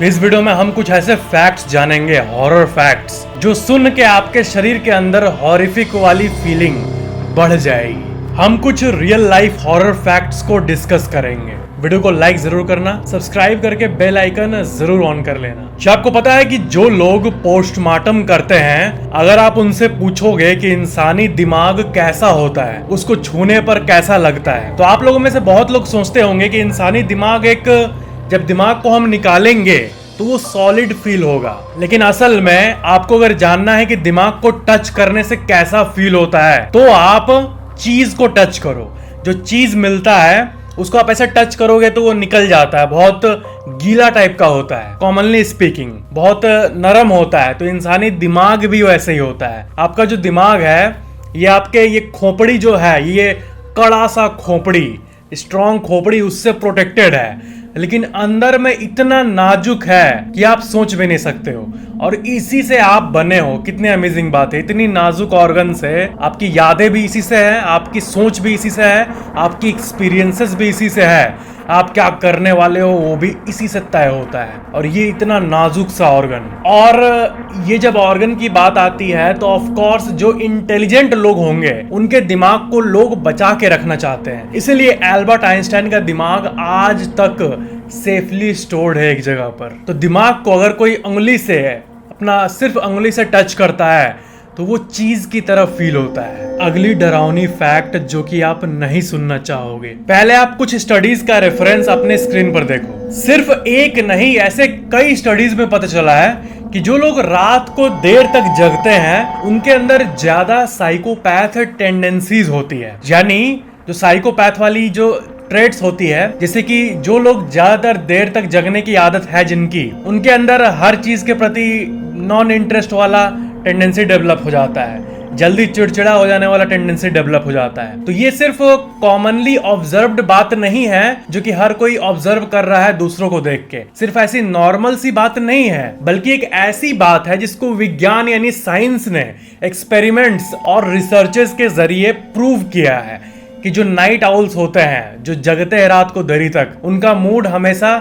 इस वीडियो में हम कुछ ऐसे फैक्ट्स जानेंगे, हॉरर फैक्ट्स, जो सुन के आपके शरीर के अंदर हॉरिफिक वाली फीलिंग बढ़ जाएगी। हम कुछ रियल लाइफ हॉरर फैक्ट्स को डिस्कस करेंगे। वीडियो को लाइक जरूर करना, सब्सक्राइब करके बेल आइकन जरूर ऑन कर लेना। क्या आपको पता है कि जो लोग पोस्टमार्टम करते हैं, अगर आप उनसे पूछोगे कि इंसानी दिमाग कैसा होता है, उसको छूने पर कैसा लगता है, तो आप लोगों में से बहुत लोग सोचते होंगे कि इंसानी दिमाग जब दिमाग को हम निकालेंगे तो वो सॉलिड फील होगा। लेकिन असल में आपको अगर जानना है कि दिमाग को टच करने से कैसा फील होता है, तो आप चीज को टच करो। जो चीज मिलता है उसको आप ऐसे टच करोगे तो वो निकल जाता है, बहुत गीला टाइप का होता है, कॉमनली स्पीकिंग बहुत नरम होता है। तो इंसानी दिमाग भी वैसे ही होता है। आपका जो दिमाग है, ये आपके ये खोपड़ी जो है, ये कड़ा सा खोपड़ी, स्ट्रॉन्ग खोपड़ी, उससे प्रोटेक्टेड है, लेकिन अंदर में इतना नाजुक है कि आप सोच भी नहीं सकते हो। और इसी से आप बने हो। कितनी अमेजिंग बात है, इतनी नाजुक ऑर्गन से। आपकी यादें भी इसी से है, आपकी सोच भी इसी से है, आपकी एक्सपीरियंसेस भी इसी से है, आप क्या करने वाले हो वो भी इसी से तय होता है। और ये इतना नाजुक सा ऑर्गन। और ये जब ऑर्गन की बात आती है तो ऑफ कोर्स जो इंटेलिजेंट लोग होंगे, उनके दिमाग को लोग बचा के रखना चाहते हैं। इसीलिए एल्बर्ट आइंस्टाइन का दिमाग आज तक सेफली स्टोर्ड है एक जगह पर। तो दिमाग को अगर कोई उंगली से, अपना सिर्फ उंगली से टच करता है, तो वो चीज की तरह फील होता है। अगली डरावनी फैक्ट जो कि आप नहीं सुनना चाहोगे, पहले आप कुछ स्टडीज का रेफरेंस अपने स्क्रीन पर देखो। सिर्फ एक नहीं, ऐसे कई स्टडीज में पता चला है कि जो लोग रात को देर तक जगते हैं, उनके अंदर ज्यादा साइकोपैथ टेंडेंसीज होती है। यानी जो साइकोपैथ वाली जो ट्रेट्स होती है, जैसे कि जो लोग ज्यादातर देर तक जगने की आदत है जिनकी, उनके अंदर हर चीज के प्रति नॉन इंटरेस्ट वाला टेंडेंसी डेवलप हो जाता है, जल्दी चिड़चिड़ा हो जाने वाला टेंडेंसी डेवलप हो जाता है। तो ये सिर्फ कॉमनली ऑब्जर्व्ड बात नहीं है जो कि हर कोई ऑब्जर्व कर रहा है दूसरों को देख के। सिर्फ ऐसी नॉर्मल सी बात नहीं है, बल्कि एक ऐसी बात है जिसको विज्ञान यानी साइंस ने एक्सपेरिमेंट्स और रिसर्चेस के जरिए प्रूव किया है कि जो नाइट आउल्स होते हैं, जो जगते हैं रात को देरी तक, उनका मूड हमेशा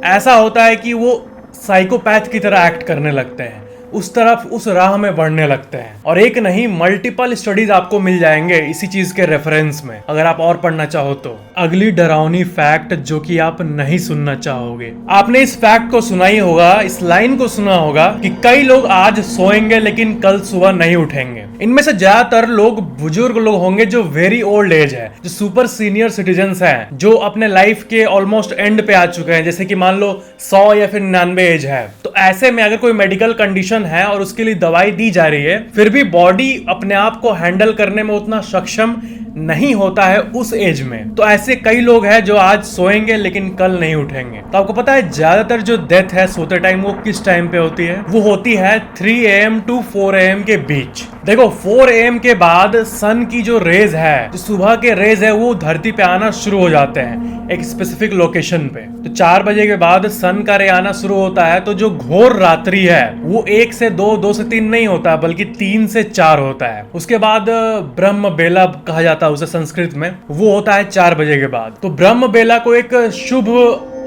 ऐसा होता है कि वो साइकोपैथ की तरह एक्ट करने लगते हैं, उस तरफ, उस राह में बढ़ने लगते हैं। और एक नहीं, मल्टीपल स्टडीज आपको मिल जाएंगे इसी चीज के रेफरेंस में, अगर आप और पढ़ना चाहो तो। अगली डरावनी फैक्ट जो कि आप नहीं सुनना चाहोगे, आपने इस फैक्ट को सुना ही होगा, इस लाइन को सुना होगा कि कई लोग आज सोएंगे लेकिन कल सुबह नहीं उठेंगे। इनमें से ज्यादातर लोग बुजुर्ग लोग होंगे जो वेरी ओल्ड एज है, जो सुपर सीनियर सिटीजन्स हैं, जो अपने लाइफ के ऑलमोस्ट एंड पे आ चुके हैं, जैसे कि मान लो 100 या फिर 99 एज है। तो ऐसे में अगर कोई मेडिकल कंडीशन है और उसके लिए दवाई दी जा रही है, फिर भी बॉडी अपने आप को हैंडल करने में उतना सक्षम नहीं होता है उस एज में। तो ऐसे कई लोग हैं जो आज सोएंगे लेकिन कल नहीं उठेंगे। तो आपको पता है ज्यादातर जो डेथ है सोते टाइम, वो किस टाइम पे होती है? वो होती है 3 AM to 4 AM के बीच। देखो 4 AM के बाद सन की जो रेज है, जो सुबह के रेज है, वो धरती पे आना शुरू हो जाते हैं एक स्पेसिफिक लोकेशन पे। तो 4 बजे के बाद सन का रे आना शुरू होता है। तो जो घोर रात्रि है वो 1 से 2, 2 से 3 नहीं होता, बल्कि 3 से 4 होता है। उसके बाद ब्रह्म बेला कहा जाता है उसे संस्कृत में, वो होता है 4 बजे के बाद। तो ब्रह्म बेला को एक शुभ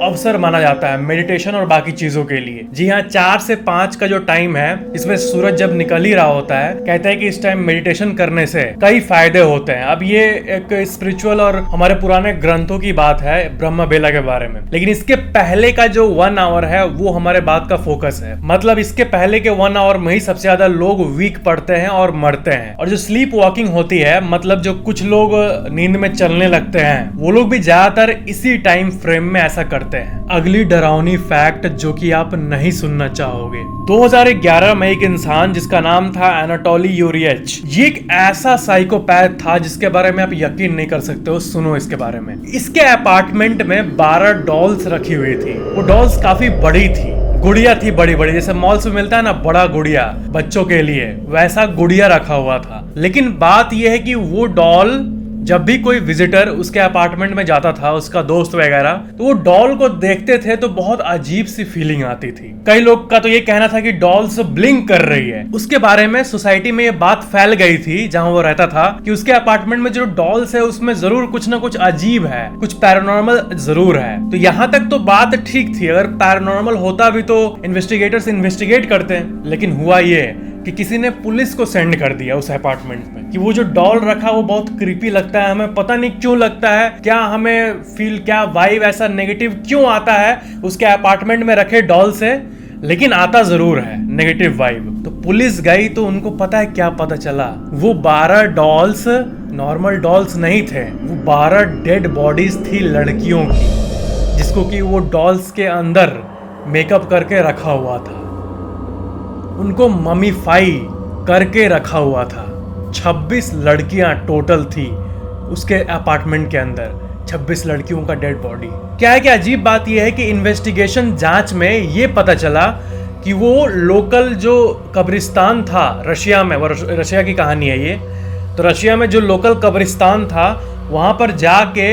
अवसर माना जाता है मेडिटेशन और बाकी चीजों के लिए। जी हाँ, 4 से 5 का जो टाइम है, इसमें सूरज जब निकल ही रहा होता है, कहते हैं कि इस टाइम मेडिटेशन करने से कई फायदे होते हैं। अब ये एक स्पिरिचुअल और हमारे पुराने ग्रंथों की बात है ब्रह्म बेला के बारे में, लेकिन इसके पहले का जो 1 आवर है वो हमारे बात का फोकस है। मतलब इसके पहले के 1 आवर में ही सबसे ज्यादा लोग वीक पड़ते हैं और मरते हैं। और जो स्लीप वॉकिंग होती है, मतलब जो कुछ लोग नींद में चलने लगते हैं, वो लोग भी ज्यादातर इसी टाइम फ्रेम में ऐसा करते हैं। अगली डरावनी फैक्ट जो कि आप नहीं सुनना चाहोगे, 2011 में एक इंसान जिसका नाम था एनाटोली यूरिएच, ये एक ऐसा साइकोपैथ था जिसके बारे में आप यकीन नहीं कर सकते हो। सुनो इसके बारे में। इसके अपार्टमेंट में 12 डॉल्स रखी हुई थी। वो डॉल्स काफी बड़ी थी, गुड़िया थी बड़ी बड़ी, जैसे मॉल्स में मिलता है ना बड़ा गुड़िया बच्चों के लिए, वैसा गुड़िया रखा हुआ था। लेकिन बात यह है कि वो डॉल जब भी कोई विजिटर उसके अपार्टमेंट में जाता था, उसका दोस्त वगैरह, तो वो डॉल को देखते थे तो बहुत अजीब सी फीलिंग आती थी। कई लोग का तो ये कहना था कि डॉल्स ब्लिंक कर रही है। उसके बारे में सोसाइटी में ये बात फैल गई थी जहां वो रहता था कि उसके अपार्टमेंट में जो डॉल्स है उसमें जरूर कुछ ना कुछ अजीब है, कुछ पैरानॉर्मल जरूर है। तो यहाँ तक तो बात ठीक थी, अगर पैरानॉर्मल होता भी तो इन्वेस्टिगेटर्स इन्वेस्टिगेट करते, लेकिन हुआ ये कि किसी ने पुलिस को सेंड कर दिया उस अपार्टमेंट में कि वो जो डॉल रखा वो बहुत क्रीपी लगता है, हमें पता नहीं क्यों लगता है, क्या हमें फील, क्या वाइब ऐसा नेगेटिव क्यों आता है उसके अपार्टमेंट में रखे डॉल से, लेकिन आता जरूर है नेगेटिव वाइब। तो पुलिस गई तो उनको पता है क्या पता चला, वो 12 डॉल्स नॉर्मल डॉल्स नहीं थे, वो 12 डेड बॉडीज थी लड़कियों की, जिसको कि वो डॉल्स के अंदर मेकअप करके रखा हुआ था, उनको ममीफाई करके रखा हुआ था। 26 लड़कियां टोटल थी उसके अपार्टमेंट के अंदर, 26 लड़कियों का डेड बॉडी। क्या है कि अजीब बात यह है कि इन्वेस्टिगेशन जांच में ये पता चला कि वो लोकल जो कब्रिस्तान था रशिया में, वो रशिया की कहानी है ये, तो रशिया में जो लोकल कब्रिस्तान था वहां पर जाके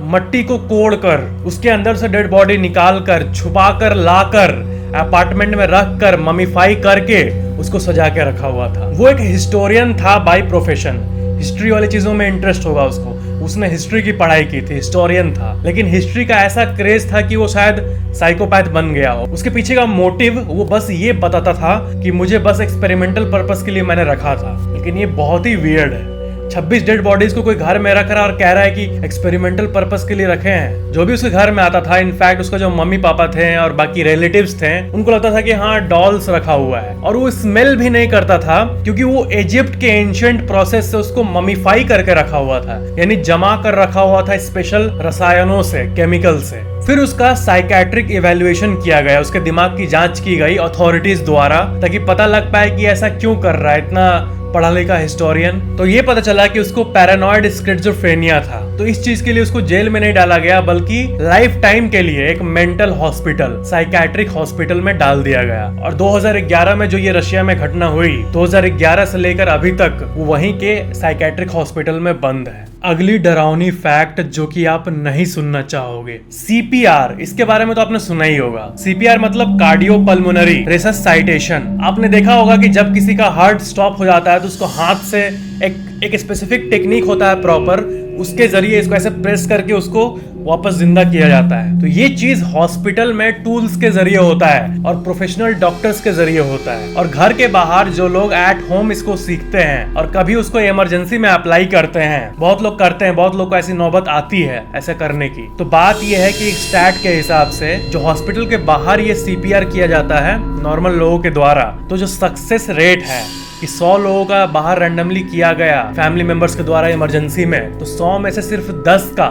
मट्टी को कोड़ कर उसके अंदर से डेड बॉडी निकाल कर छुपा कर लाकर अपार्टमेंट में रख कर ममीफाई करके उसको सजा के रखा हुआ था। वो एक हिस्टोरियन था बाय प्रोफेशन, हिस्ट्री वाली चीजों में इंटरेस्ट होगा उसको, उसने हिस्ट्री की पढ़ाई की थी, हिस्टोरियन था, लेकिन हिस्ट्री का ऐसा क्रेज था कि वो शायद साइकोपैथ बन गया हो। उसके पीछे का मोटिव वो बस ये बताता था कि मुझे बस एक्सपेरिमेंटल पर्पस के लिए मैंने रखा था, लेकिन ये बहुत ही वियर्ड है। 26 डेड बॉडीज को कोई घर में रख रहा और कह रहा है कि एक्सपेरिमेंटल पर्पस के लिए रखे हैं। जो भी उसके घर में आता था, इनफैक्ट उसका जो मम्मी पापा थे और बाकी रिलेटिव्स थे, उनको लगता था कि हाँ डॉल्स रखा हुआ है, और वो स्मेल भी नहीं करता था क्योंकि वो इजिप्ट के एंशिएंट प्रोसेस से उसको ममीफाई करके रखा हुआ था, यानी जमा कर रखा हुआ था स्पेशल रसायनों से, केमिकल से। फिर उसका साइकेट्रिक इवैल्यूएशन किया गया, उसके दिमाग की जांच की गई अथॉरिटीज द्वारा, ताकि पता लग पाए कि ऐसा क्यों कर रहा है, इतना पढ़ा लिखा हिस्टोरियन। तो ये पता चला कि उसको पैरानॉइड स्किज़ोफ्रेनिया था। तो इस चीज के लिए उसको जेल में नहीं डाला गया, बल्कि लाइफ टाइम के लिए एक मेंटल हॉस्पिटल, साइकेट्रिक हॉस्पिटल में डाल दिया गया। और 2011 में जो ये रशिया में घटना हुई, 2011 से लेकर अभी तक वो वहीं के साइकेट्रिक हॉस्पिटल में बंद है। अगली डरावनी फैक्ट जो कि आप नहीं सुनना चाहोगे, सीपीआर। इसके बारे में तो आपने सुना ही होगा। सीपीआर मतलब कार्डियोपल्मोनरी रिससिटेशन। आपने देखा होगा कि जब किसी का हार्ट स्टॉप हो जाता है तो उसको हाथ से एक स्पेसिफिक टेक्निक होता है प्रॉपर, उसके जरिए इसको ऐसे प्रेस करके उसको वापस जिंदा किया जाता है। तो ये चीज हॉस्पिटल में टूल्स के जरिए होता है और प्रोफेशनल डॉक्टर्स के जरिए होता है, और घर के बाहर जो लोग एट होम इसको सीखते हैं और कभी उसको इमरजेंसी में अप्लाई करते हैं, बहुत लोग करते हैं, बहुत लोग को ऐसी नौबत आती है ऐसा करने की। तो बात यह है कि स्टैट के हिसाब से जो हॉस्पिटल के बाहर ये सीपीआर किया जाता है नॉर्मल लोगों के द्वारा, तो जो सक्सेस रेट है कि 100 लोगों का बाहर रैंडमली किया गया फैमिली मेंबर्स के द्वारा इमरजेंसी में, तो 100 में से सिर्फ 10 का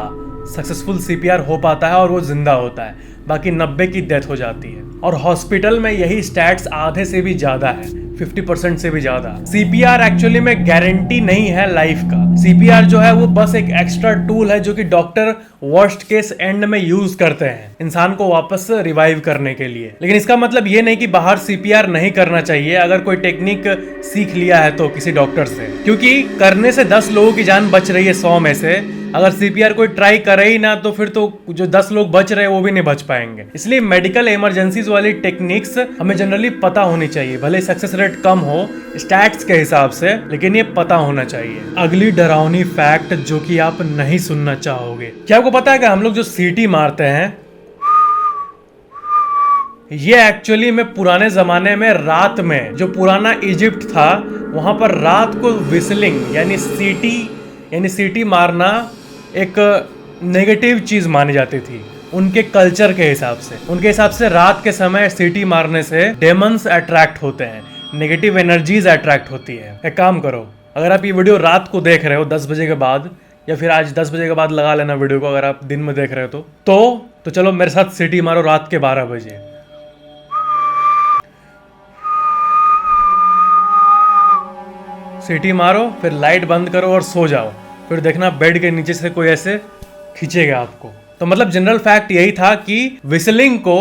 सक्सेसफुल सीपीआर हो पाता है और वो जिंदा होता है, बाकी 90 की डेथ हो जाती है। और हॉस्पिटल में यही स्टैट्स आधे से भी ज्यादा है, 50% से भी ज्यादा। सीपीआर एक्चुअली में गारंटी नहीं है लाइफ का। सीपीआर जो है वो बस एक एक्स्ट्रा टूल है जो कि डॉक्टर वर्स्ट केस एंड में यूज करते हैं इंसान को वापस रिवाइव करने के लिए। लेकिन इसका मतलब ये नहीं कि बाहर सीपीआर नहीं करना चाहिए अगर कोई टेक्निक सीख लिया है तो किसी डॉक्टर से, क्योंकि करने से 10 लोगों की जान बच रही है 100 में से। अगर सीपीआर कोई ट्राई करे ही ना तो फिर तो जो 10 लोग बच रहे हैं वो भी नहीं बच पाएंगे। इसलिए मेडिकल इमरजेंसीज वाली टेक्निक्स हमें जनरली पता होनी चाहिए, भले सक्सेस रेट कम हो स्टैट्स के हिसाब से, लेकिन ये पता होना चाहिए। अगली डरावनी फैक्ट जो कि आप नहीं सुनना चाहोगे, क्या आपको पता है कि हम लोग जो सीटी मारते हैं ये एक्चुअली में पुराने जमाने में रात में, जो पुराना इजिप्ट था वहां पर रात को विसलिंग यानी सीटी मारना एक नेगेटिव चीज मानी जाती थी उनके कल्चर के हिसाब से। उनके हिसाब से रात के समय सीटी मारने से डेमन्स अट्रैक्ट होते हैं, नेगेटिव एनर्जीज अट्रैक्ट होती है। एक काम करो, अगर आप ये वीडियो रात को देख रहे हो 10 बजे के बाद, या फिर आज 10 बजे के बाद लगा लेना वीडियो को, अगर आप दिन में देख रहे हो तो चलो मेरे साथ सीटी मारो रात के 12 बजे। सीटी मारो, फिर लाइट बंद करो और सो जाओ, फिर देखना बेड के नीचे से कोई ऐसे खींचेगा आपको। तो मतलब जनरल फैक्ट यही था कि विसलिंग को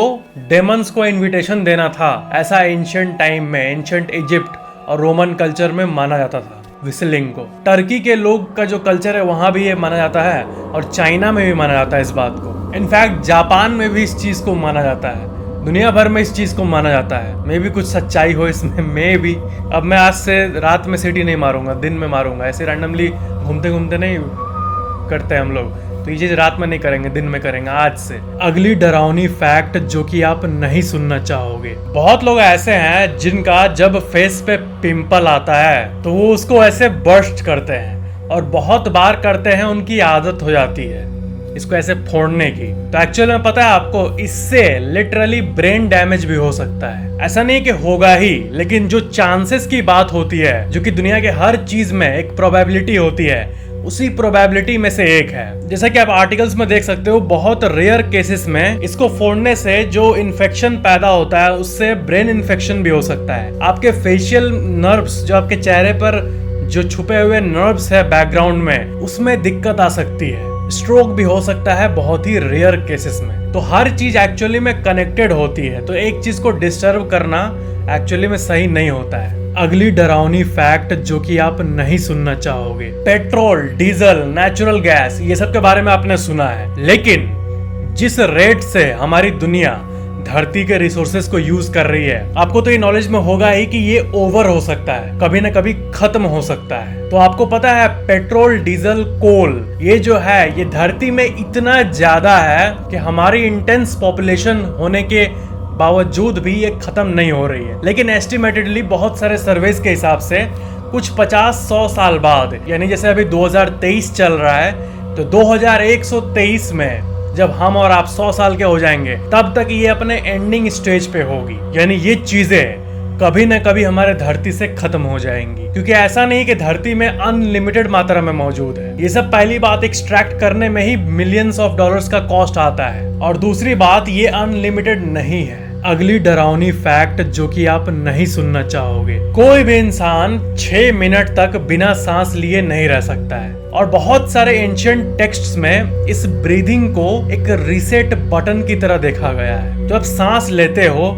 डेमन्स को इनविटेशन देना था, ऐसा एंशिएंट टाइम में, एंशिएंट इजिप्ट और रोमन कल्चर में माना जाता था। विसलिंग को। टर्की के लोग का जो कल्चर है वहाँ भी ये माना जाता है और चाइना में भी माना जाता है इस बात को। इनफैक्ट जापान में भी इस चीज़ को माना जाता है, दुनिया भर में इस चीज़ को माना जाता है। मे भी कुछ सच्चाई हो इसमें, मे भी। अब मैं आज से रात में सीटी नहीं मारूंगा, दिन में मारूंगा। ऐसे रैंडमली घूमते घूमते नहीं करते हम लोग, तो ये चीज़ रात में नहीं करेंगे, दिन में करेंगे आज से। अगली डरावनी फैक्ट जो कि आप नहीं सुनना चाहोगे। बहुत लोग ऐसे हैं जिनका जब फेस पे पिंपल आता है तो वो उसको ऐसे बर्स्ट करते हैं, और बहुत बार करते हैं, उनकी आदत हो जाती है इसको ऐसे फोड़ने की। तो एक्चुअल में पता है आपको, इससे लिटरली ब्रेन डैमेज भी हो सकता है। ऐसा नहीं कि होगा ही, लेकिन जो चांसेस की बात होती है, जो कि दुनिया के हर चीज में एक प्रोबेबिलिटी होती है, उसी प्रोबेबिलिटी में से एक है। जैसा कि आप आर्टिकल्स में देख सकते हो, बहुत रेयर केसेस में इसको फोड़ने से जो इन्फेक्शन पैदा होता है उससे ब्रेन इन्फेक्शन भी हो सकता है। आपके फेशियल नर्व्स, जो आपके चेहरे पर जो छुपे हुए नर्व्स है बैकग्राउंड में, उसमें दिक्कत आ सकती है। स्ट्रोक भी हो सकता है बहुत ही रेयर केसेस में। तो हर चीज एक्चुअली में कनेक्टेड होती है, तो एक चीज को डिस्टर्ब करना एक्चुअली में सही नहीं होता है। अगली डरावनी फैक्ट जो कि आप नहीं सुनना चाहोगे। पेट्रोल, डीजल, नेचुरल गैस, ये सब के बारे में आपने सुना है, लेकिन जिस रेट से हमारी दुनिया धरती के रिसोर्सेज को यूज कर रही है, आपको तो ये नॉलेज में होगा ही कि ये ओवर हो सकता है, कभी ना कभी खत्म हो सकता है। तो आपको पता है पेट्रोल, डीजल, कोल, ये जो है ये धरती में इतना ज्यादा है कि हमारी इंटेंस पॉपुलेशन होने के बावजूद भी ये खत्म नहीं हो रही है। लेकिन एस्टिमेटेडली बहुत सारे सर्वेस के हिसाब से कुछ 50-100 साल बाद, यानी जैसे अभी 2023 चल रहा है, तो 2123 में जब हम और आप 100 साल के हो जाएंगे, तब तक ये अपने एंडिंग स्टेज पे होगी। यानी ये चीजें कभी न कभी हमारे धरती से खत्म हो जाएंगी, क्योंकि ऐसा नहीं कि धरती में अनलिमिटेड मात्रा में मौजूद है। ये सब पहली बात, एक्सट्रैक्ट करने में ही मिलियंस ऑफ डॉलर्स का कॉस्ट आता है, और दूसरी बात ये अनलिमिटेड नहीं है। अगली डरावनी फैक्ट जो कि आप नहीं सुनना चाहोगे। कोई भी इंसान 6 मिनट तक बिना सांस लिए नहीं रह सकता है, और बहुत सारे एंशिएंट टेक्स्ट्स में इस ब्रीदिंग को एक रीसेट बटन की तरह देखा गया है। तो आप सांस लेते हो,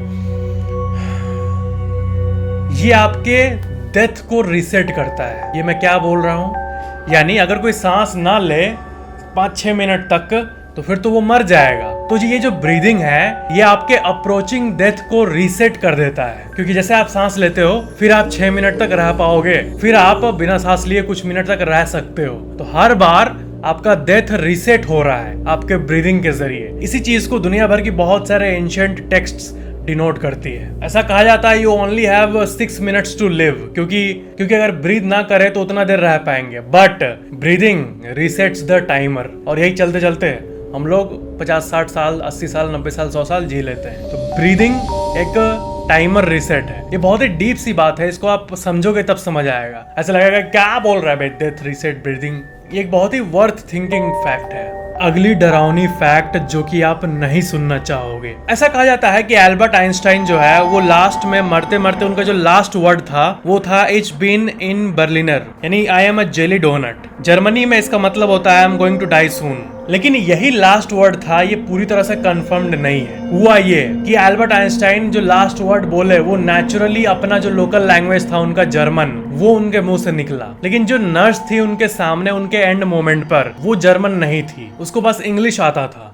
ये आपके डेथ को रीसेट करता है। ये मैं क्या बोल रहा हूं, यानी अगर कोई सांस ना ले 5-6 मिनट तक, तो फिर तो वो मर जाएगा। तो ये जो ब्रीदिंग है, ये आपके अप्रोचिंग डेथ को रीसेट कर देता है, क्योंकि जैसे आप सांस लेते हो, फिर आप 6 मिनट तक रह पाओगे, फिर आप बिना सांस लिए कुछ मिनट तक रह सकते हो। तो हर बार आपका डेथ रीसेट हो रहा है आपके ब्रीदिंग के जरिए। इसी चीज को दुनिया भर की बहुत सारे एंशिएंट टेक्स्ट्स डिनोट करती है। ऐसा कहा जाता है you only have 6 minutes to live, क्योंकि अगर ब्रीद ना करे तो उतना देर रह पाएंगे, बट ब्रीदिंग रीसेट्स द टाइमर। और यही चलते चलते हम लोग 50-60 साल, 80 साल, 90 साल, 100 साल जी लेते हैं। तो ब्रीदिंग एक टाइमर रीसेट है। ये बहुत ही डीप सी बात है, इसको आप समझोगे तब समझ आएगा। ऐसा लगेगा क्या बोल रहा है भाई, डेथ रीसेट ब्रीदिंग। ये एक बहुत ही वर्थ थिंकिंग फैक्ट है। अगली डरावनी फैक्ट जो कि आप नहीं सुनना चाहोगे। ऐसा कहा जाता है कि एल्बर्ट आइंस्टाइन जो है वो लास्ट में मरते मरते उनका जो लास्ट वर्ड था वो था इच बीन इन बर्लिनर, यानी I am a jelly donut. Germany में इसका मतलब होता है I am going to die soon. लेकिन यही लास्ट वर्ड था, ये पूरी तरह से कंफर्म्ड नहीं है। हुआ ये कि एल्बर्ट आइंस्टाइन जो लास्ट वर्ड बोले वो नेचुरली अपना जो लोकल लैंग्वेज था उनका जर्मन, वो उनके मुंह से निकला। लेकिन जो नर्स थी उनके सामने उनके एंड मोमेंट पर, वो जर्मन नहीं थी, उसको बस इंग्लिश आता था।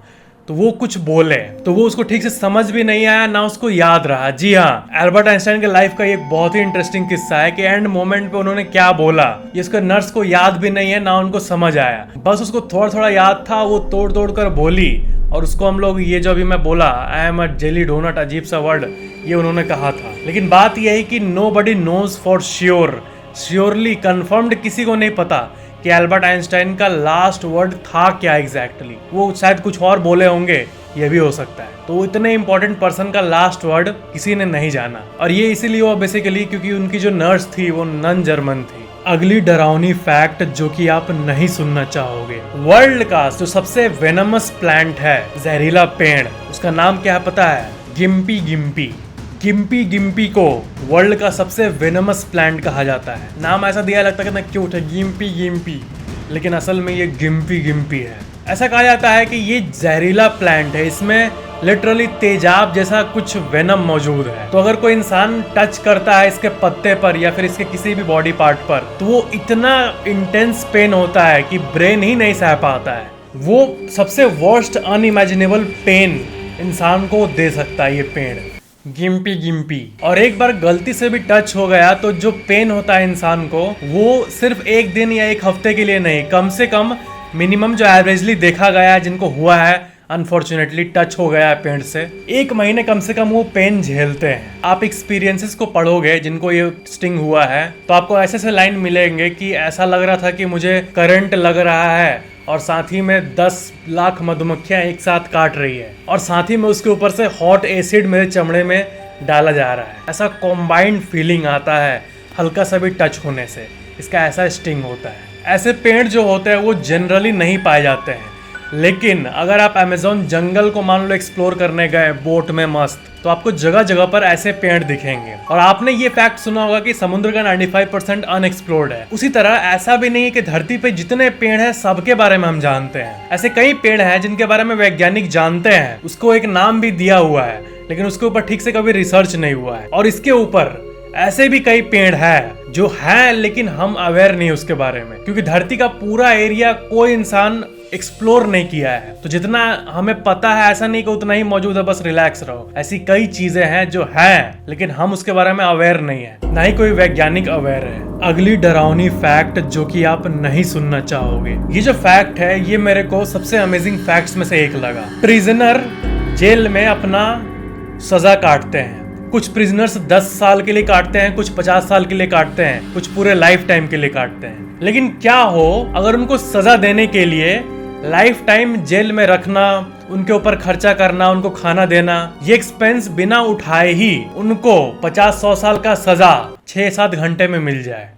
तो वो कुछ बोले तो वो उसको ठीक से समझ भी नहीं आया, ना उसको याद रहा। जी हाँ, एल्बर्ट आइंस्टाइन के लाइफ का एक बहुत ही इंटरेस्टिंग किस्सा है कि एंड मोमेंट पे उन्होंने क्या बोला ये उसके नर्स को याद भी नहीं है, ना उनको समझ आया। बस उसको थोड़ा थोड़ा याद था, वो तोड़ तोड़ कर बोली, और उसको हम लोग ये जो अभी मैं बोला I am a jelly donut, अजीब सा वर्ड, ये उन्होंने कहा था। लेकिन बात यह है कि nobody knows for sure, surely confirmed किसी को नहीं पता कि एल्बर्ट आइंस्टाइन का लास्ट वर्ड था क्या एग्जैक्टली। वो शायद कुछ और बोले होंगे, ये भी हो सकता है। तो इतने इंपॉर्टेंट पर्सन का लास्ट वर्ड किसी ने नहीं जाना, और ये इसीलिए हुआ बेसिकली क्योंकि उनकी जो नर्स थी वो नन जर्मन थी। अगली डरावनी फैक्ट जो कि आप नहीं सुनना चाहोगे। वर्ल्ड का जो सबसे वेनमस प्लांट है, जहरीला पेड़, उसका नाम क्या है पता है? गिम्पी गिम्पी। गिम्पी गिम्पी को वर्ल्ड का सबसे वेनमस प्लांट कहा जाता है। नाम ऐसा दिया लगता है कितना क्यूट है, गिम्पी गिम्पी, लेकिन असल में ये गिम्पी गिम्पी है। ऐसा कहा जाता है कि ये जहरीला प्लांट है, इसमें लिटरली तेजाब जैसा कुछ वेनम मौजूद है। तो अगर कोई इंसान टच करता है इसके पत्ते पर या फिर इसके किसी भी बॉडी पार्ट पर, तो वो इतना इंटेंस पेन होता है कि ब्रेन ही नहीं सह पाता है। वो सबसे वर्स्ट अनइमेजिनेबल पेन इंसान को दे सकता है ये पेड़, गिम्पी। और एक बार गलती से भी टच हो गया तो जो पेन होता है इंसान को, वो सिर्फ एक दिन या एक हफ्ते के लिए नहीं, कम से कम मिनिमम जो एवरेजली देखा गया है जिनको हुआ है, अनफॉर्चुनेटली टच हो गया है पेड़ से, 1 महीने कम से कम वो पेन झेलते हैं। आप एक्सपीरियंसेस को पढ़ोगे जिनको ये स्टिंग हुआ है, तो आपको ऐसे ऐसे लाइन मिलेंगे कि ऐसा लग रहा था कि मुझे करंट लग रहा है और साथ ही में 10 लाख मधुमक्खियां एक साथ काट रही है और साथ ही में उसके ऊपर से हॉट एसिड मेरे चमड़े में डाला जा रहा है। ऐसा कॉम्बाइंड फीलिंग आता है हल्का सा भी टच होने से, इसका ऐसा स्टिंग होता है। ऐसे पेड़ जो होते हैं वो जनरली नहीं पाए जाते हैं, लेकिन अगर आप अमेज़न जंगल को मान लो एक्सप्लोर करने गए बोट में मस्त, तो आपको जगह जगह पर ऐसे पेड़ दिखेंगे। और आपने ये फैक्ट सुना होगा कि समुद्र का 95% अनएक्सप्लोर्ड है। उसी तरह ऐसा भी नहीं है कि धरती पे जितने पेड़ हैं सबके बारे में हम जानते हैं। ऐसे कई पेड़ हैं जिनके बारे में वैज्ञानिक जानते हैं, उसको एक नाम भी दिया हुआ है, लेकिन उसके ऊपर ठीक से कभी रिसर्च नहीं हुआ है। और इसके ऊपर ऐसे भी कई पेड़ हैं जो हैं लेकिन हम अवेयर नहीं उसके बारे में, क्योंकि धरती का पूरा एरिया कोई इंसान एक्सप्लोर नहीं किया है। तो जितना हमें पता है ऐसा नहीं कि उतना ही मौजूद है, बस रिलैक्स रहो। ऐसी कई चीजें हैं जो हैं लेकिन हम उसके बारे में अवेयर नहीं है, ना ही कोई वैज्ञानिक अवेयर है। अगली डरावनी फैक्ट जो कि आप नहीं सुनना चाहोगे, ये जो फैक्ट है ये मेरे को सबसे अमेजिंग फैक्ट्स में से एक लगा। प्रिजनर जेल में अपना सजा काटते हैं। कुछ प्रिजनर्स 10 साल के लिए काटते हैं, कुछ 50 साल के लिए काटते हैं, कुछ पूरे लाइफ टाइम के लिए काटते हैं। लेकिन क्या हो अगर उनको सजा देने के लिए लाइफ टाइम जेल में रखना, उनके ऊपर खर्चा करना, उनको खाना देना, ये एक्सपेंस बिना उठाए ही उनको 50-100 साल का सजा 6-7 घंटे में मिल जाए।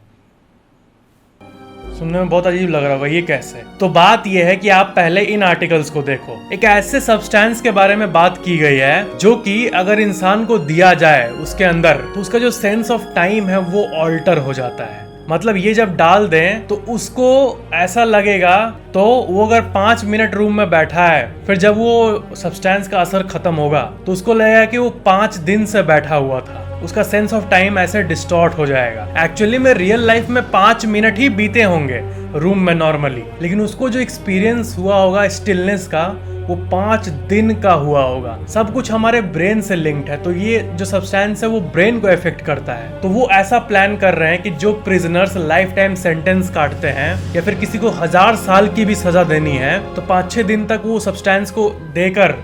सुनने में बहुत अजीब लग रहा है, ये कैसे? तो बात यह है कि आप पहले इन आर्टिकल्स को देखो। एक ऐसे सब्सटेंस के बारे में बात की गई है जो कि अगर इंसान को दिया जाए उसके अंदर, तो उसका जो सेंस ऑफ टाइम है वो ऑल्टर हो जाता है। मतलब ये जब डाल दें तो उसको ऐसा लगेगा, तो वो अगर 5 मिनट रूम में बैठा है, फिर जब वो सब्सटेंस का असर खत्म होगा तो उसको लगेगा कि वो 5 दिन से बैठा हुआ था। उसका सेंस ऑफ टाइम ऐसे डिस्टॉर्ट हो जाएगा। एक्चुअली में रियल लाइफ में 5 मिनट ही बीते होंगे रूम में नॉर्मली, लेकिन उसको जो एक्सपीरियंस हुआ होगा स्टिलनेस का, वो 5 दिन का हुआ होगा। सब कुछ हमारे ब्रेन से लिंक्ड है, तो ये जो सब्सटेंस है वो ब्रेन को इफेक्ट करता है। तो वो ऐसा प्लान कर रहे हैं कि जो प्रिजनर्स लाइफ टाइम सेंटेंस काटते हैं या फिर किसी को 1000 साल की भी सजा देनी है, तो 5-6 दिन तक वो सब्सटेंस को देकर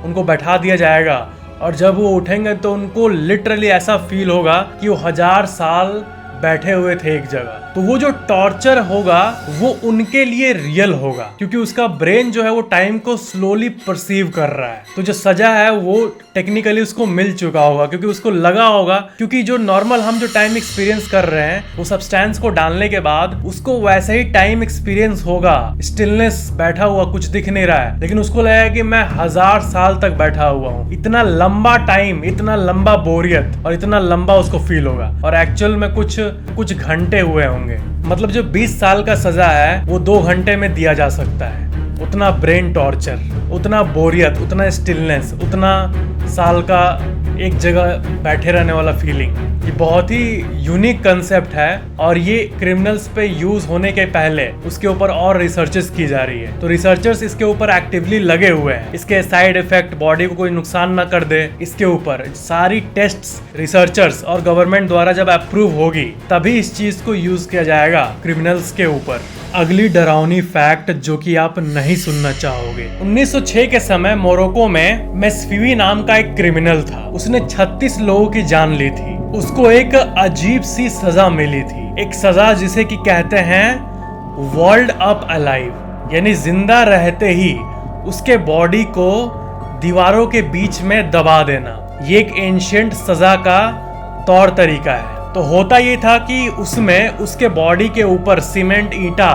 उनको बैठा दिया जाएगा, और जब वो उठेंगे तो उनको लिटरली ऐसा फील होगा कि वो 1000 साल बैठे हुए थे एक जगह। तो वो जो टॉर्चर होगा वो उनके लिए रियल होगा, क्योंकि उसका ब्रेन जो है वो टाइम को स्लोली परसीव कर रहा है। तो जो सजा है वो टेक्निकली उसको मिल चुका होगा, क्योंकि उसको लगा होगा, क्योंकि जो नॉर्मल हम जो टाइम एक्सपीरियंस कर रहे हैं वो सब्सटेंस को डालने के बाद उसको वैसे ही टाइम एक्सपीरियंस होगा। स्टिलनेस, बैठा हुआ, कुछ दिख नहीं रहा है, लेकिन उसको लगेगा कि मैं 1000 साल तक बैठा हुआ हूँ। इतना लंबा टाइम, इतना लंबा बोरियत और इतना लंबा उसको फील होगा। और एक्चुअल में कुछ घंटे हुए होंगे। मतलब जो 20 साल का सजा है वो 2 घंटे में दिया जा सकता है। उतना ब्रेन टॉर्चर, उतना बोरियत, उतना स्टिलनेस, उतना साल का एक जगह बैठे रहने वाला फीलिंग, ये बहुत ही यूनिक कंसेप्ट है। और ये क्रिमिनल्स पे यूज होने के पहले उसके ऊपर और रिसर्चेस की जा रही है। तो रिसर्चर्स इसके ऊपर एक्टिवली लगे हुए हैं, इसके साइड इफेक्ट, बॉडी को कोई नुकसान ना कर दे, इसके ऊपर सारी टेस्ट्स रिसर्चर्स और गवर्नमेंट द्वारा जब अप्रूव होगी तभी इस चीज को यूज किया जाएगा क्रिमिनल्स के ऊपर। अगली डरावनी फैक्ट जो कि आप नहीं सुनना चाहोगे। 1906 के समय मोरक्को में मेस्फीवी नाम का एक क्रिमिनल था। उसने 36 लोगों की जान ली थी। उसको एक अजीब सी सजा मिली थी, एक सजा जिसे कि कहते हैं वर्ल्ड अप अलाइव, यानी जिंदा रहते ही उसके बॉडी को दीवारों के बीच में दबा देना। ये एक एंशिएंट सजा का तौर तरीका है। तो होता ये था कि उसमें उसके बॉडी के ऊपर सीमेंट ईंटा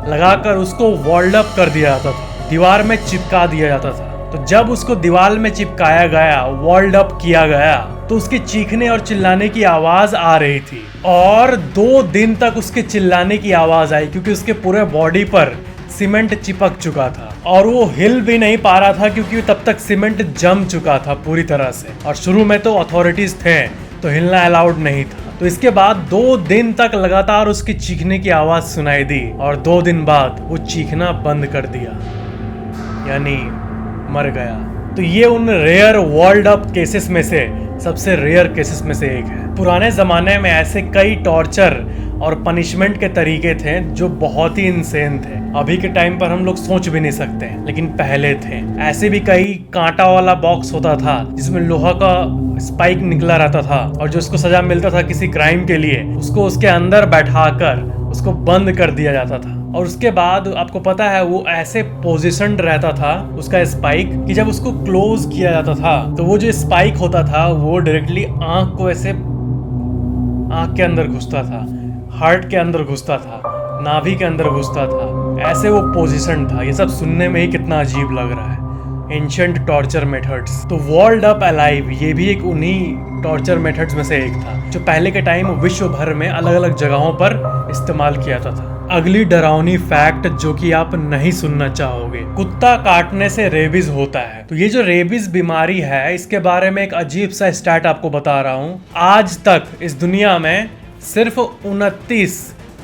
लगाकर उसको वॉल्ड अप कर दिया जाता था, दीवार में चिपका दिया जाता था। तो जब उसको दीवार में चिपकाया गया, वॉल्ड अप किया गया, तो उसके चीखने और चिल्लाने की आवाज आ रही थी। और 2 दिन तक उसके चिल्लाने की आवाज आई, क्योंकि उसके पूरे बॉडी पर सीमेंट चिपक चुका था। और वो हिल भी नहीं पा रहा था क्योंकि तब तक सीमेंट जम चुका था पूरी तरह से, और शुरू में तो अथॉरिटीज थे तो हिलना अलाउड नहीं था। तो इसके बाद 2 दिन तक लगातार उसकी चीखने की आवाज सुनाई दी और 2 दिन बाद वो चीखना बंद कर दिया, यानी मर गया। तो ये उन रेयर वर्ल्ड अप केसेस में से सबसे रेयर केसेस में से एक है। पुराने ज़माने में ऐसे कई टॉर्चर और पनिशमेंट के तरीके थे जो बहुत ही इंसेन थे। अभी के टाइम पर हम लोग सोच भी नहीं सकते, लेकिन पहले थे। ऐसे भी कई कांटा वाला बॉक्स होता था जिसमें लोहा का स्पाइक निकला रहता था, और जो उसको सजा मिलता था किसी क्राइम के लिए, उसको उसके अंदर बैठाकर उसको बंद कर दिया जाता था। और उसके बाद आपको पता है वो ऐसे पोजिशन रहता था उसका स्पाइक कि जब उसको क्लोज किया जाता था तो वो जो स्पाइक होता था वो डायरेक्टली आंख को ऐसे आंख के अंदर घुसता था, हार्ट के अंदर घुसता था, नाभि के अंदर घुसता था। ऐसे वो पोजीशन था। ये सब सुनने में ही कितना अजीब लग रहा है। Ancient torture methods. तो वॉल्ड अप अलाइव ये भी एक उन्हीं टॉर्चर मेथड्स में से एक था जो पहले के टाइम विश्व भर में अलग अलग जगहों पर इस्तेमाल किया जाता था। अगली डरावनी फैक्ट जो कि आप नहीं सुनना चाहोगे, कुत्ता काटने से रेबीज होता है। तो ये जो रेबीज बीमारी है इसके बारे में एक अजीब सा स्टैट आपको बता रहा हूँ। आज तक इस दुनिया में सिर्फ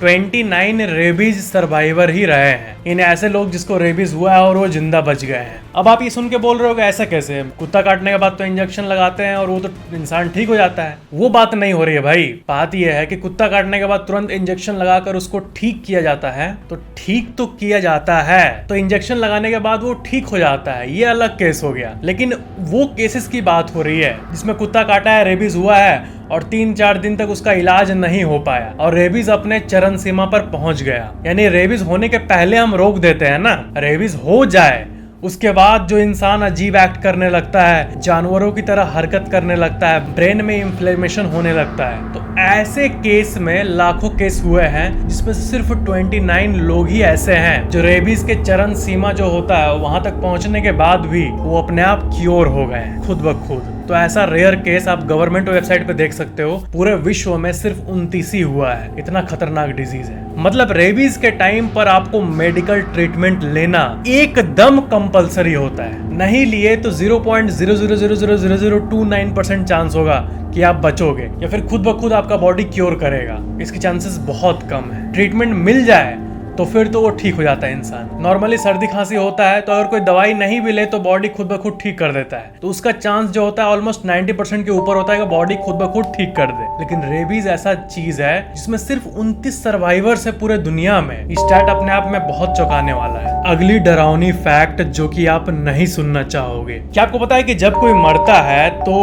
29 रेबीज सर्वाइवर ही रहे हैं। इन ऐसे लोग जिसको रेबीज हुआ है और वो जिंदा बच गए हैं। अब आप ये सुन के बोल रहे हो कि ऐसा कैसे, कुत्ता काटने के बाद तो इंजेक्शन लगाते हैं और वो तो इंसान ठीक हो जाता है। वो बात नहीं हो रही है भाई। बात ये है कि कुत्ता काटने के बाद तुरंत इंजेक्शन लगाकर उसको ठीक किया जाता है, तो ठीक तो किया जाता है, तो इंजेक्शन लगाने के बाद वो ठीक हो जाता है, ये अलग केस हो गया। लेकिन वो केसेस की बात हो रही है जिसमें कुत्ता काटा है, रेबीज हुआ है और 3-4 दिन तक उसका इलाज नहीं हो पाया और रेबीज अपने चरम सीमा पर पहुंच गया। यानी रेबीज होने के पहले हम रोक देते हैं ना, रेबीज हो जाए उसके बाद जो इंसान अजीब एक्ट करने लगता है, जानवरों की तरह हरकत करने लगता है, ब्रेन में इन्फ्लेमेशन होने लगता है। तो ऐसे केस में लाखों केस हुए हैं जिसमें सिर्फ 29 लोग ही ऐसे हैं जो रेबीज के चरम सीमा जो होता है वहां तक पहुंचने के बाद भी वो अपने आप क्योर हो गए खुद ब खुद। तो ऐसा रेयर केस आप गवर्नमेंट वेबसाइट पे देख सकते हो। पूरे विश्व में सिर्फ 29 ही हुआ है। इतना खतरनाक डिजीज है। मतलब रेबीज के टाइम पर आपको मेडिकल ट्रीटमेंट लेना एकदम कंपलसरी होता है। नहीं लिए तो 0.00000029% चांस होगा कि आप बचोगे या फिर खुद ब खुद आपका बॉडी क्योर करेगा। इसके चांसेस बहुत कम है। ट्रीटमेंट मिल जाए तो फिर तो वो ठीक हो जाता है इंसान। नॉर्मली सर्दी खांसी होता है तो अगर कोई दवाई नहीं भी ले तो बॉडी खुद ब खुद ठीक कर देता है, तो उसका चांस जो होता है ऑलमोस्ट 90% के ऊपर होता है कि बॉडी खुद ब खुद ठीक कर दे। लेकिन रेबीज ऐसा चीज है जिसमें सिर्फ 29 सर्वाइवर्स है पूरे दुनिया में। स्टैट अपने आप में बहुत चौंकाने वाला है। अगली डरावनी फैक्ट जो कि आप नहीं सुनना चाहोगे, क्या आपको पता है कि जब कोई मरता है तो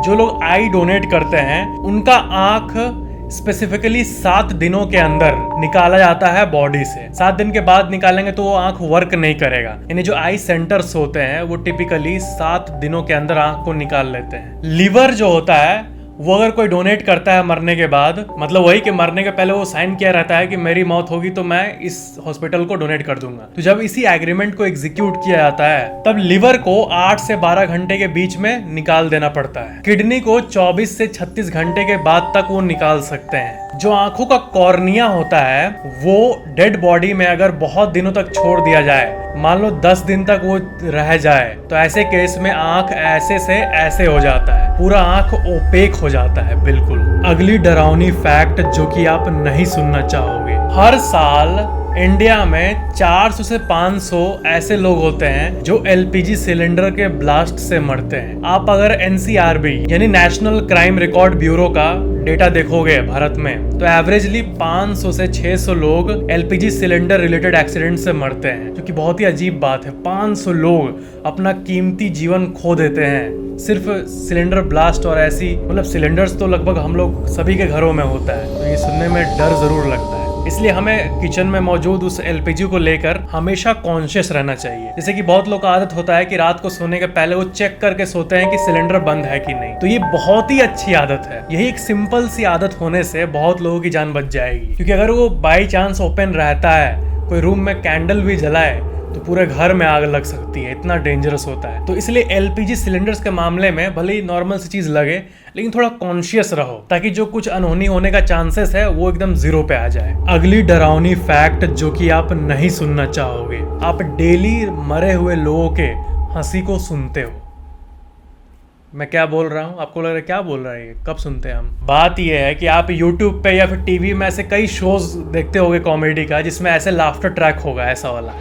जो लोग आई डोनेट करते हैं उनका आंख स्पेसिफिकली 7 दिनों के अंदर निकाला जाता है बॉडी से। 7 दिन के बाद निकालेंगे तो वो आंख वर्क नहीं करेगा। यानी जो आई सेंटर्स होते हैं वो टिपिकली 7 दिनों के अंदर आंख को निकाल लेते हैं। लीवर जो होता है वो अगर कोई डोनेट करता है मरने के बाद, मतलब वही कि मरने के पहले वो साइन किया रहता है कि मेरी मौत होगी तो मैं इस हॉस्पिटल को डोनेट कर दूंगा। तो जब इसी एग्रीमेंट को एग्जीक्यूट किया जाता है तब लिवर को 8 से 12 घंटे के बीच में निकाल देना पड़ता है। किडनी को 24 से 36 घंटे के बाद तक वो निकाल सकते हैं। जो आंखों का कॉर्निया होता है वो डेड बॉडी में अगर बहुत दिनों तक छोड़ दिया जाए, मान लो 10 दिन तक वो रह जाए, तो ऐसे केस में आंख ऐसे से ऐसे हो जाता है, पूरा आंख ओपेक हो जाता है बिल्कुल। अगली डरावनी फैक्ट जो कि आप नहीं सुनना चाहोगे, हर साल इंडिया में 400 से 500 ऐसे लोग होते हैं जो एलपीजी सिलेंडर के ब्लास्ट से मरते हैं। आप अगर एनसीआरबी यानी नेशनल क्राइम रिकॉर्ड ब्यूरो का डेटा देखोगे भारत में तो एवरेजली 500 से 600 लोग एलपीजी सिलेंडर रिलेटेड एक्सीडेंट से मरते हैं, जो कि बहुत ही अजीब बात है। 500 लोग अपना कीमती जीवन खो देते हैं सिर्फ सिलेंडर ब्लास्ट। और ऐसी मतलब सिलेंडर्स तो लगभग हम लोग सभी के घरों में होता है, तो ये सुनने में डर जरूर लगता है। इसलिए हमें किचन में मौजूद उस एलपीजी को लेकर हमेशा कॉन्शियस रहना चाहिए। जैसे कि बहुत लोग का आदत होता है कि रात को सोने के पहले वो चेक करके सोते हैं कि सिलेंडर बंद है कि नहीं। तो ये बहुत ही अच्छी आदत है। यही एक सिंपल सी आदत होने से बहुत लोगों की जान बच जाएगी। क्योंकि अगर वो बाई चांस ओपन रहता है, कोई रूम में कैंडल भी जलाए, तो पूरे घर में आग लग सकती है, इतना डेंजरस होता है। तो इसलिए एलपीजी सिलेंडर्स के मामले में भले ही नॉर्मल सी चीज लगे, लेकिन थोड़ा कॉन्शियस रहो, ताकि जो कुछ अनहोनी होने का चांसेस है वो एकदम जीरो पे आ जाए। अगली डरावनी फैक्ट जो कि आप नहीं सुनना चाहोगे, आप डेली मरे हुए लोगों के हंसी को सुनते हो। मैं क्या बोल रहा हूँ, आपको लग रहा है क्या बोल रहा है ये, कब सुनते हैं हम? बात यह है कि आप YouTube पे या फिर टीवी में ऐसे कई शोज देखते होगे कॉमेडी का, जिसमें ऐसे लाफ्टर ट्रैक होगा, ऐसा वाला।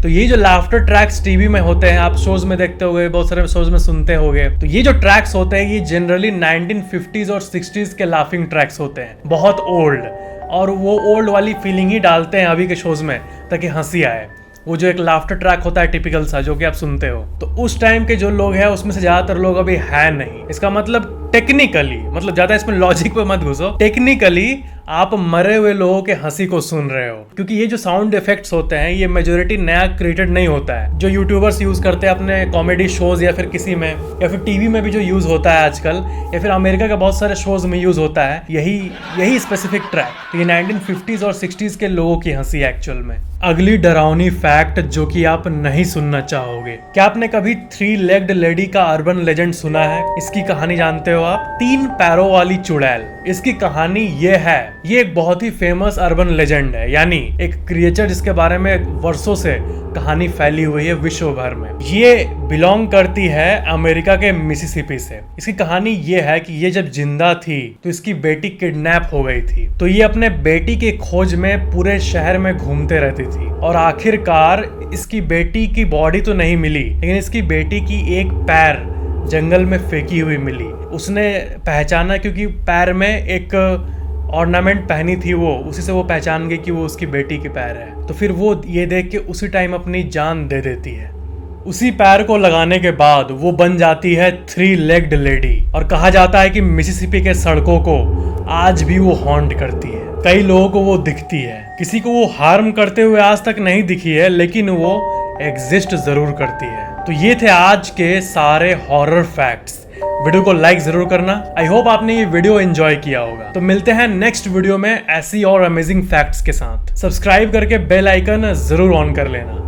तो ये जो लाफ्टर ट्रैक्स टीवी में होते हैं, आप शोज में देखते होगे, बहुत सारे शोज में सुनते होगे। तो ये जो ट्रैक्स होते हैं, ये जनरली 1950s और 60s के लाफिंग ट्रैक्स होते हैं, बहुत ओल्ड, और वो ओल्ड वाली फीलिंग ही डालते हैं अभी के शोज में, ताकि हंसी आए। वो जो एक लाफ्टर ट्रैक होता है टिपिकल सा, जो कि आप सुनते हो, तो उस टाइम के जो लोग हैं उसमें से ज्यादातर लोग अभी है नहीं। इसका मतलब टेक्निकली, मतलब ज्यादा इसमें लॉजिक पे मत घुसो, टेक्निकली आप मरे हुए लोगों के हंसी को सुन रहे हो, क्योंकि ये जो साउंड इफेक्ट्स होते हैं ये मेजोरिटी नया क्रिएटेड नहीं होता है। जो यूट्यूबर्स यूज करते हैं अपने कॉमेडी शोज या फिर किसी में, या फिर टीवी में भी जो यूज होता है आजकल, या फिर अमेरिका के बहुत सारे शोज में यूज होता है यही स्पेसिफिक ट्रैक। ये 1950s और 60s के लोगों की हंसी एक्चुअल में। अगली डरावनी फैक्ट जो कि आप नहीं सुनना चाहोगे, क्या आपने कभी 3 लेग्ड लेडी का अर्बन लेजेंड सुना है? इसकी कहानी जानते हो आप? 3 पैरों वाली चुड़ैल। इसकी कहानी ये है, ये एक बहुत ही फेमस अर्बन लेजेंड है, यानी एक क्रिएचर जिसके बारे में वर्षों से कहानी फैली हुई है विश्व भर में। ये बिलोंग करती है अमेरिका के मिसिसिपी से। इसकी कहानी ये है कि ये जब जिंदा थी तो इसकी बेटी किडनैप हो गई थी, तो ये अपने बेटी की खोज में पूरे शहर में घूमते रहती थी, और आखिरकार इसकी बेटी की बॉडी तो नहीं मिली, लेकिन इसकी बेटी की एक पैर जंगल में फेंकी हुई मिली। उसने पहचाना, क्योंकि पैर में एक ऑर्नामेंट पहनी थी वो, उसी से वो पहचान गई कि वो उसकी बेटी की पैर है। तो फिर वो ये देख के उसी टाइम अपनी जान दे देती है। उसी पैर को लगाने के बाद वो बन जाती है 3 लेग्ड लेडी, और कहा जाता है कि मिसिसिपी के सड़कों को आज भी वो हॉन्ट करती है। कई लोगों को वो दिखती है, किसी को वो हार्म करते हुए आज तक नहीं दिखी है, लेकिन वो एग्जिस्ट जरूर करती है। तो ये थे आज के सारे हॉरर फैक्ट्स। वीडियो को लाइक जरूर करना। आई होप आपने ये वीडियो एंजॉय किया होगा। तो मिलते हैं नेक्स्ट वीडियो में ऐसी और अमेजिंग फैक्ट्स के साथ। सब्सक्राइब करके बेल आइकन जरूर ऑन कर लेना।